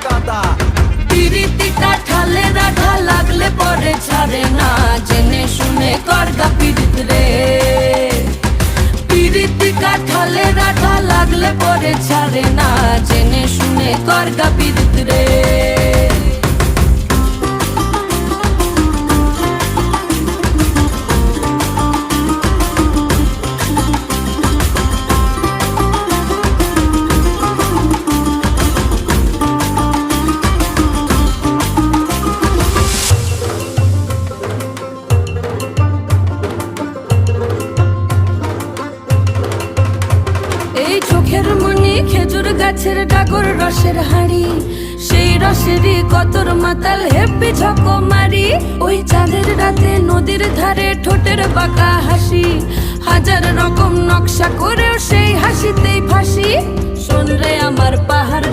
গাদা। পিরিতি কাঠালে রাধা লাগলে পরে ছাড়ে না, জেনে শুনে করগা পিরিত রে। পিরিতি কাঠালে রাধা লাগলে পরে ছাড়ে না, জেনে শুনে করগা পিরিত রে। এই চোখের মনি খেজুর গাছের ডাগর রসের হাড়ি, সেই রসেরই কতর মাতাল হেপি ঝকো মারি। ওই চাঁদের রাতে নদীর ধারে ঠোঁটের বাঁকা হাসি, হাজার রকম নকশা করেও সেই হাসিতেই ফাঁসি। শোন রে আমার পাহাড়